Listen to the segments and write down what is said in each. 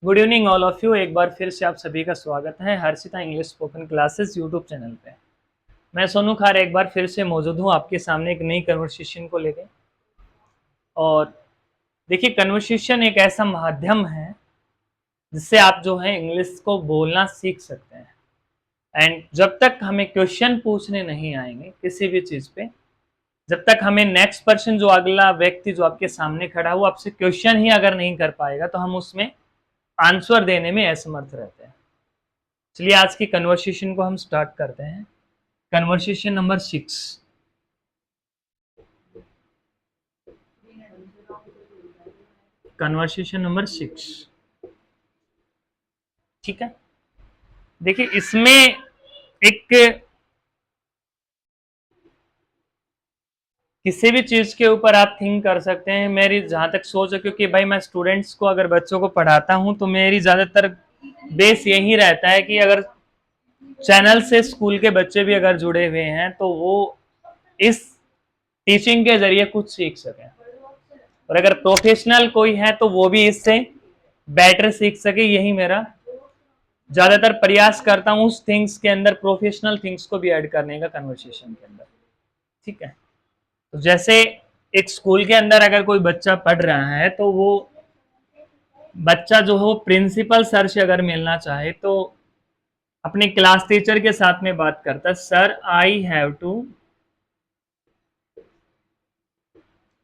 Good evening all of you. एक बार फिर से आप सभी का स्वागत है Harshita English spoken classes YouTube channel पे। मैं सोनू खार एक बार फिर से मौजूद हूँ आपके सामने एक नई कन्वर्सेशन को लेकर। और देखिए, कन्वर्सेशन एक ऐसा माध्यम है जिससे आप जो है इंग्लिश को बोलना सीख सकते हैं। एंड जब तक हमें क्वेश्चन पूछने नहीं आएंगे किसी भी चीज़ पे, जब तक हमें नेक्स्ट पर्सन जो अगला व्यक्ति जो आपके सामने खड़ा है वो आपसे क्वेश्चन ही अगर नहीं कर पाएगा तो हम उसमें आंसर देने में असमर्थ रहते हैं। चलिए आज की कन्वर्सेशन को हम स्टार्ट करते हैं। Conversation number 6। Conversation number 6। ठीक है, देखिए इसमें एक किसी भी चीज के ऊपर आप थिंक कर सकते हैं। मेरी जहां तक सोच है, क्योंकि भाई मैं स्टूडेंट्स को अगर बच्चों को पढ़ाता हूं तो मेरी ज्यादातर बेस यही रहता है कि अगर चैनल से स्कूल के बच्चे भी अगर जुड़े हुए हैं तो वो इस टीचिंग के जरिए कुछ सीख सकें, और अगर प्रोफेशनल कोई है तो वो भी इससे बेटर सीख सके। यही मेरा ज्यादातर प्रयास करता हूँ उस थिंग्स के अंदर, प्रोफेशनल थिंग्स को भी ऐड करने का कन्वर्सेशन के अंदर। ठीक है, तो जैसे एक स्कूल के अंदर अगर कोई बच्चा पढ़ रहा है तो वो बच्चा जो हो प्रिंसिपल सर से अगर मिलना चाहे तो अपने क्लास टीचर के साथ में बात करता है, sir I have to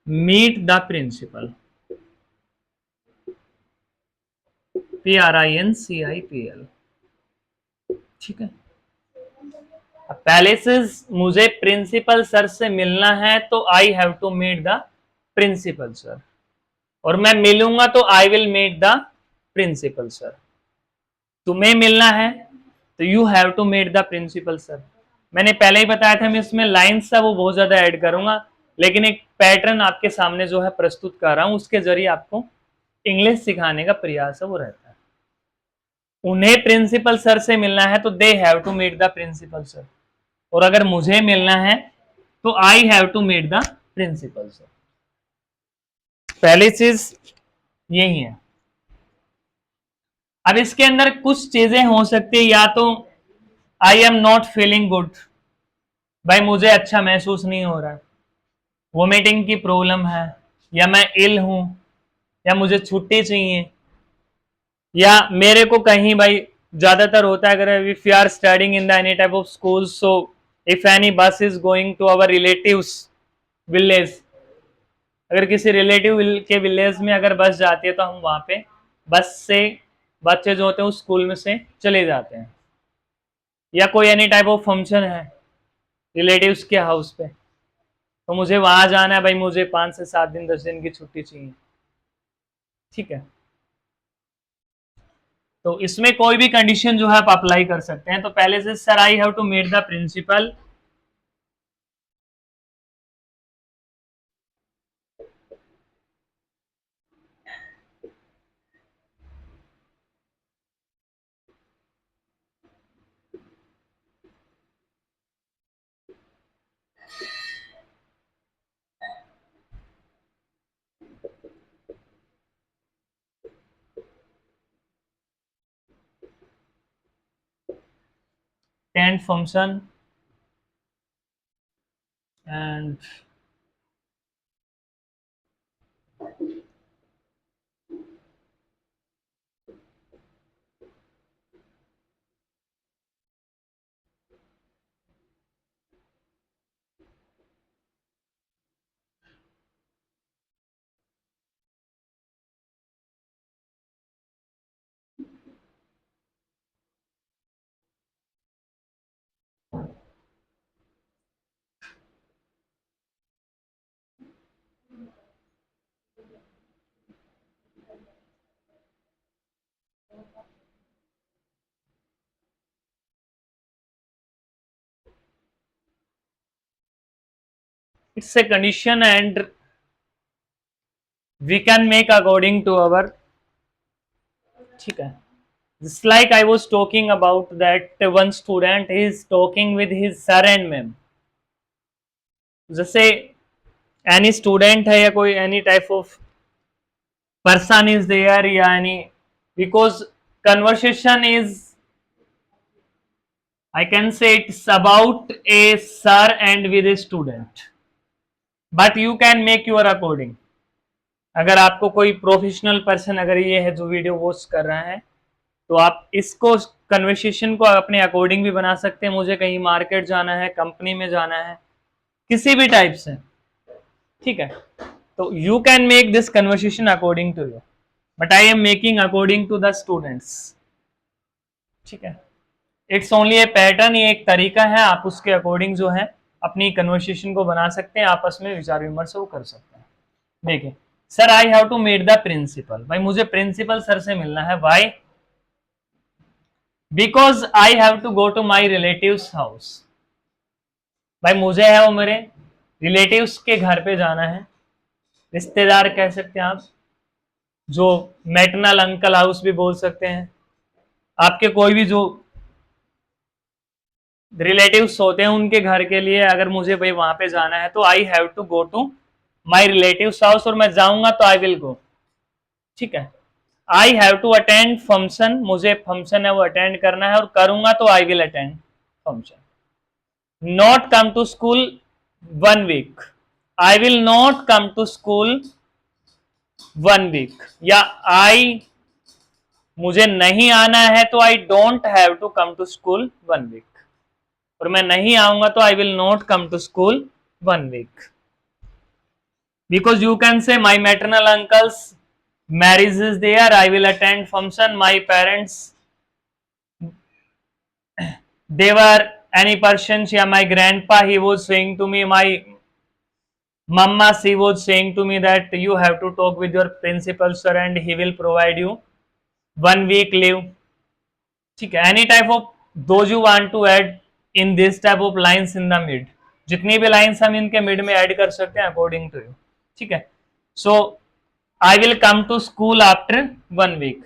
meet the principal, PRINCIPL। ठीक है, अब पहले से मुझे प्रिंसिपल सर से मिलना है तो I have to meet the principal sir, और मैं मिलूंगा तो I will meet the principal sir. तुम्हें मिलना है तो you have to meet the principal sir. मैंने पहले ही बताया था मैं इसमें लाइन्स था वो बहुत ज्यादा ऐड करूंगा, लेकिन एक पैटर्न आपके सामने जो है प्रस्तुत कर रहा हूं, उसके जरिए आपको इंग्लिश सिखाने का प्रयास है वो रहता है। उन्हें प्रिंसिपल सर से मिलना है तो they have to meet the principal sir, और अगर मुझे मिलना है तो I have to meet the principal sir. पहली चीज यही है। अब इसके अंदर कुछ चीजें हो सकती है, या तो I am not feeling good, भाई मुझे अच्छा महसूस नहीं हो रहा है, वोमिटिंग की प्रॉब्लम है, या मैं इल हूं, या मुझे छुट्टी चाहिए, या मेरे को कहीं भाई ज्यादातर होता है अगर if you are studying in the any type of school, so if any bus is going to our relatives village, अगर किसी रिलेटिव के विलेज में अगर बस जाती है तो हम वहां पे बस से बच्चे जो होते हैं उस स्कूल में से चले जाते हैं। या कोई एनी टाइप ऑफ फंक्शन है रिलेटिव्स के हाउस पे, तो मुझे वहां जाना है, भाई मुझे 5 से 7 दिन 10 दिन की छुट्टी चाहिए। ठीक है, तो इसमें कोई भी कंडीशन जो है आप अप्लाई कर सकते हैं। तो पहले से sir I have to meet the principal, tent function and it's a condition and we can make according to our. ठीक है, just like I was talking about that one student is talking with his sir and ma'am, जैसे any student है या कोई any type of person is there, या any because conversation is, I can say it's about a sir and with a student, but you can make your according. अगर आपको कोई professional person अगर ये है जो वीडियो वॉच कर रहा है, तो आप इसको कन्वर्सेशन को अपने अकॉर्डिंग भी बना सकते हैं। मुझे कहीं मार्केट जाना है, कंपनी में जाना है, किसी भी टाइप से, ठीक है, तो you can make this conversation according to you, but I am making according to the students, ठीक है। इट्स ओनली ए पैटर्न, ये एक तरीका है, आप उसके अकॉर्डिंग जो है अपनी कन्वर्सेशन को बना सकते हैं, आपस में विचार विमर्श वो कर सकते हैं। देखिए, sir I have to meet the principal, भाई मुझे प्रिंसिपल सर से मिलना है। Why? Because I have to go to my relatives house, भाई मुझे है वो मेरे रिलेटिव्स के घर पे जाना है, रिश्तेदार कह सकते हैं आप, जो मैटरनल अंकल हाउस भी बोल सकते हैं, आपके कोई भी जो रिलेटिव्स होते हैं उनके घर के लिए अगर मुझे भाई वहां पे जाना है, तो I have to go to my relatives house, और मैं जाऊंगा तो आई विल गो, ठीक है। I have to attend function, मुझे फंक्शन है वो अटेंड करना है, और करूंगा तो I will attend function. Not come to school 1 week, I will not come to school 1 week, या आई मुझे नहीं आना है तो I don't have to come to school 1 week, और मैं नहीं आऊंगा तो I will not come to school 1 week. Because you can say my maternal uncles marriage is there, I will attend function, my parents they were any persons, yeah, my grandpa he was saying to me, my mama she was saying to me that you have to talk with your principal sir and he will provide you 1 week leave, ठीक है। Any type of those you want to add in this type of lines in the mid, जितनी भी lines हम इनके mid में add कर सकते हैं अकॉर्डिंग टू यू, ठीक है। सो I will come to school after 1 week.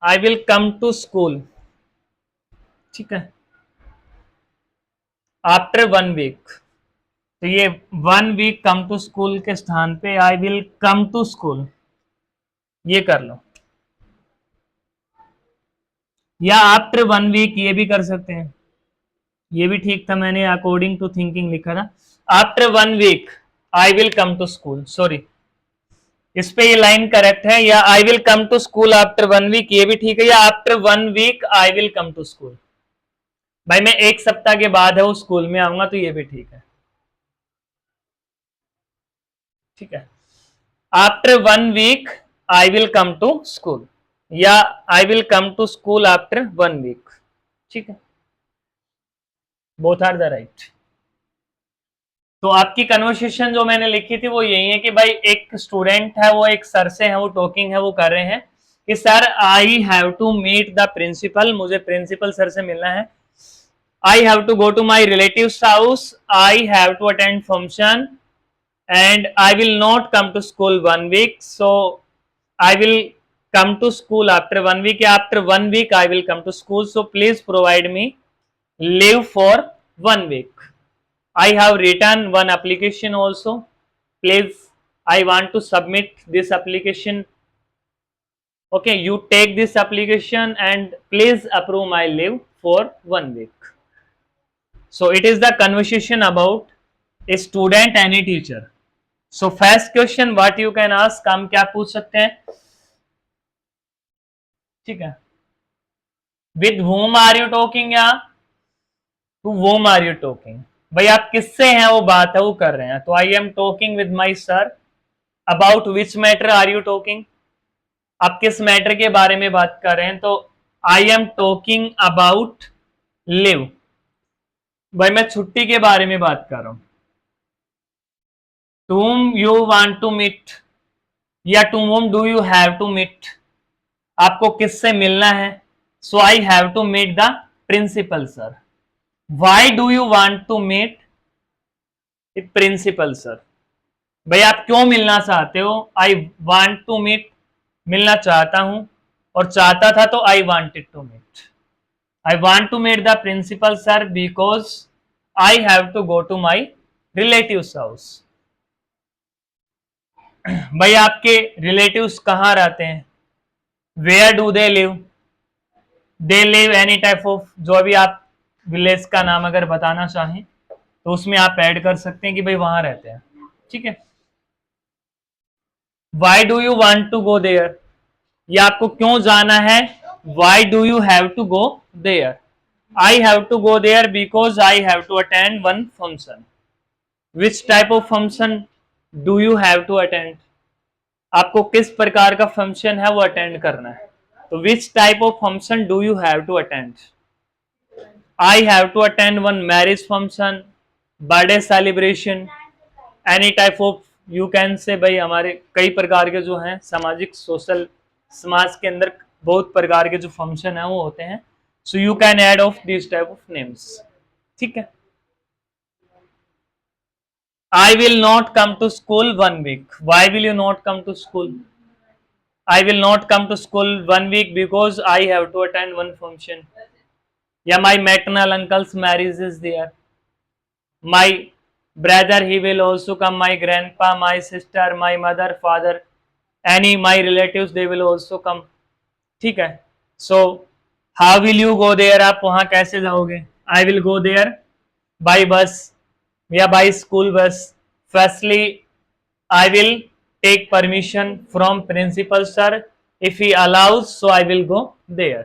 I will come to school, ठीक है, आफ्टर 1 वीक। तो ये 1 वीक कम टू स्कूल के स्थान पे I will come to school, ये कर लो, या आफ्टर 1 वीक ये भी कर सकते हैं, ये भी ठीक था, मैंने अकॉर्डिंग टू थिंकिंग लिखा था। After 1 week I will come to school, sorry इस पे ये लाइन करेक्ट है, या I will come to school after 1 week ये भी ठीक है, या after 1 week I will come to school, भाई मैं 1 सप्ताह के बाद है वो स्कूल में आऊंगा, तो ये भी ठीक है, ठीक है। After 1 week I will come to school, या I will come to school after 1 week, ठीक है, बोथ आर द राइट। तो आपकी कन्वर्सेशन जो मैंने लिखी थी वो यही है कि भाई एक स्टूडेंट है वो एक सर से है वो टॉकिंग है वो कर रहे हैं कि sir I have to meet the principal, मुझे प्रिंसिपल सर से मिलना है। I have to go to my relatives house, I have to attend function and I will not come to school 1 week, so I will come to school after 1 week, after 1 week I will come to school, so please provide me leave for 1 week. I have written one application also, please I want to submit this application, okay, you take this application and please approve my leave for 1 week. So it is the conversation about a student and a teacher. So first question what you can ask, हम क्या पूछ सकते हैं, ठीक है, with whom are you talking, या to whom are you talking, भाई आप किससे हैं वो बात है वो कर रहे हैं, तो I am talking with my sir. About which matter are you talking, आप किस मैटर के बारे में बात कर रहे हैं, तो I am talking about live, भाई मैं छुट्टी के बारे में बात कर रहा हूं। to whom you want to meet, या to whom do you have to meet, आपको किससे मिलना है, so I have to meet the principal sir. Why do you want to meet the principal sir, भाई आप क्यों मिलना चाहते हो, I want to meet मिलना चाहता हूं, और चाहता था तो I wanted to meet, I want to meet the principal sir because I have to go to my relatives house. भाई आपके रिलेटिव्स कहाँ रहते हैं, where do they live, they live any type of, जो अभी आप विलेज का नाम अगर बताना चाहें तो उसमें आप ऐड कर सकते हैं कि भाई वहां रहते हैं, ठीक है। Why do you want to go there, ये आपको क्यों जाना है, why do you have to go there, I have to go there because I have to attend one function, which type of function do you have to attend, आपको किस प्रकार का function है वो अटेंड करना है, तो which type of function do you have to attend, I have to attend one marriage function, birthday celebration, any type of, you can say भाई हमारे कई प्रकार के जो हैं सामाजिक सोशल, समाज के अंदर बहुत प्रकार के जो फंक्शन है वो होते हैं, so you can add of this type of names, ठीक है। I will not come to school 1 week. Why will you not come to school? I will not come to school 1 week because I have to attend one function. Yeah, my maternal uncle's marriage is there. My brother, he will also come. My grandpa, my sister, my mother, father, any my relatives, they will also come. ठीक है. So how will you go there? आप वहाँ कैसे जाओगे? I will go there by bus या by school bus. Firstly, I will take permission from principal sir. If he allows, so I will go there.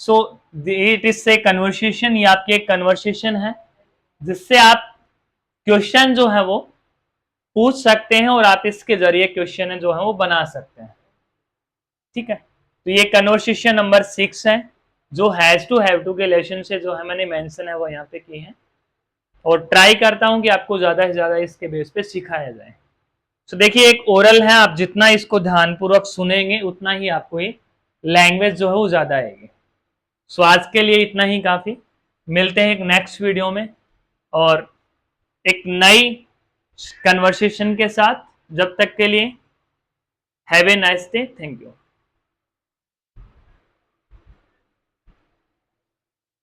So it is a conversation. ये आपकी एक conversation है जिससे आप question जो है वो पूछ सकते हैं और आप इसके जरिए क्वेश्चन जो है वो बना सकते हैं, ठीक है। तो ये कन्वर्सेशन नंबर 6 है जो हैज टू हैव टू के रिलेशन से जो है मैंने मेंशन है वो यहाँ पे की है, और ट्राई करता हूँ कि आपको ज़्यादा से ज़्यादा इसके बेस पे सिखाया जाए। तो देखिए एक ओरल है, आप जितना इसको ध्यानपूर्वक सुनेंगे उतना ही आपको ये लैंग्वेज जो है वो ज़्यादा आएगी। सो आज के लिए इतना ही काफ़ी, मिलते हैं एक नेक्स्ट वीडियो में और एक नई कन्वर्सेशन के साथ। जब तक के लिए have a nice day, thank you.